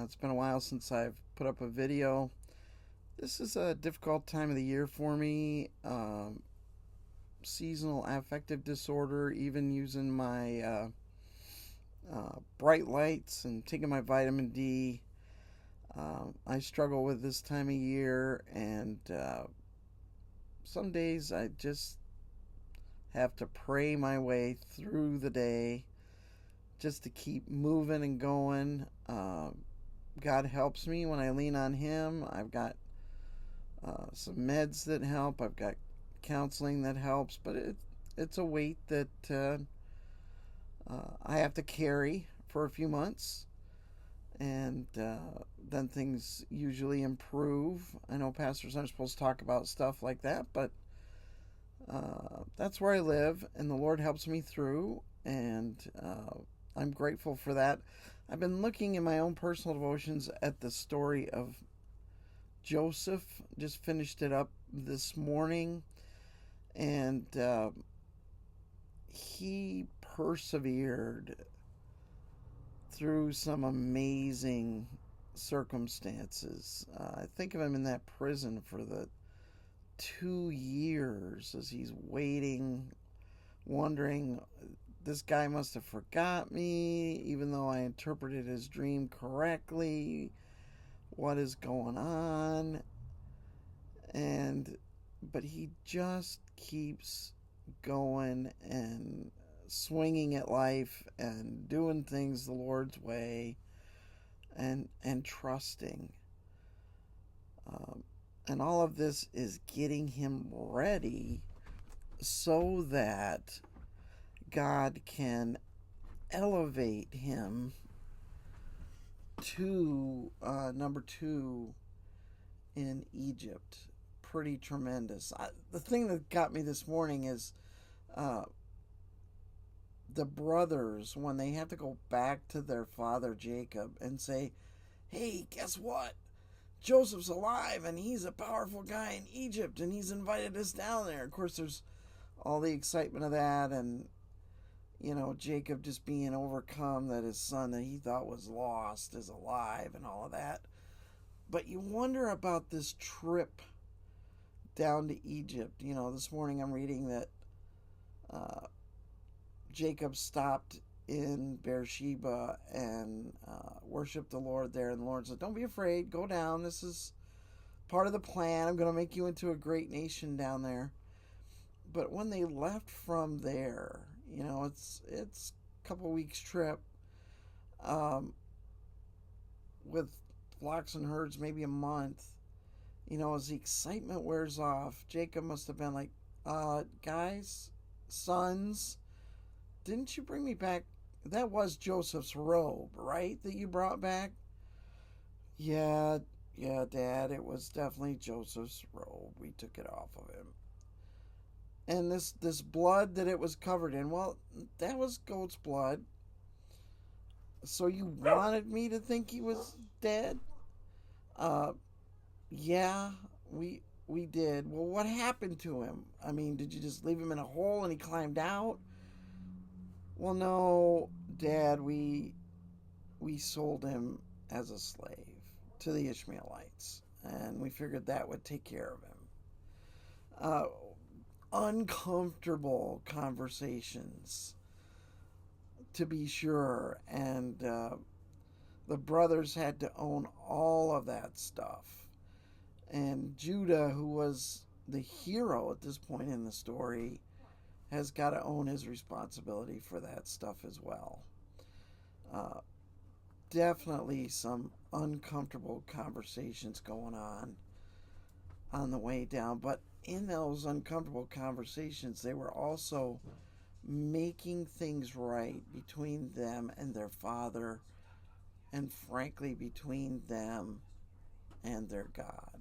It's been a while since I've put up a video. This is a difficult time of the year for me. Seasonal affective disorder, even using my bright lights and taking my vitamin D. I struggle with this time of year, and some days I just have to pray my way through the day just to keep moving and going. God helps me when I lean on Him. I've got some meds that help. I've got counseling that helps, but it's a weight that I have to carry for a few months, and then things usually improve. I know pastors aren't supposed to talk about stuff like that, but that's where I live, and the Lord helps me through, and I'm grateful for that. I've been looking in my own personal devotions at the story of Joseph. Just finished it up this morning, and he persevered through some amazing circumstances. I think of him in that prison for the 2 years as he's waiting, wondering, this guy must have forgot me, even though I interpreted his dream correctly. What is going on? But he just keeps going and swinging at life and doing things the Lord's way, and trusting. And all of this is getting him ready so that God can elevate him to number 2 in Egypt. Pretty tremendous. The thing that got me this morning is the brothers, when they have to go back to their father Jacob and say, hey, guess what? Joseph's alive and he's a powerful guy in Egypt and he's invited us down there. Of course, there's all the excitement of that, and Jacob just being overcome that his son that he thought was lost is alive and all of that. But you wonder about this trip down to Egypt. This morning I'm reading that Jacob stopped in Beersheba and worshiped the Lord there, and the Lord said, don't be afraid, go down, this is part of the plan, I'm going to make you into a great nation down there. But when they left from there, it's a couple weeks trip, with flocks and herds, maybe a month. As the excitement wears off, Jacob must have been like, guys, sons, didn't you bring me back? That was Joseph's robe, right, that you brought back? Yeah, Dad, it was definitely Joseph's robe. We took it off of him. And this blood that it was covered in, well, that was goat's blood. So you wanted me to think he was dead? Yeah, we did. Well, what happened to him? I mean, did you just leave him in a hole and he climbed out? Well, no, Dad, we sold him as a slave to the Ishmaelites, and we figured that would take care of him. Uncomfortable conversations, to be sure, and the brothers had to own all of that stuff. And Judah, who was the hero at this point in the story, has got to own his responsibility for that stuff as well. Definitely some uncomfortable conversations going on the way down. But in those uncomfortable conversations, they were also making things right between them and their father, and frankly, between them and their God.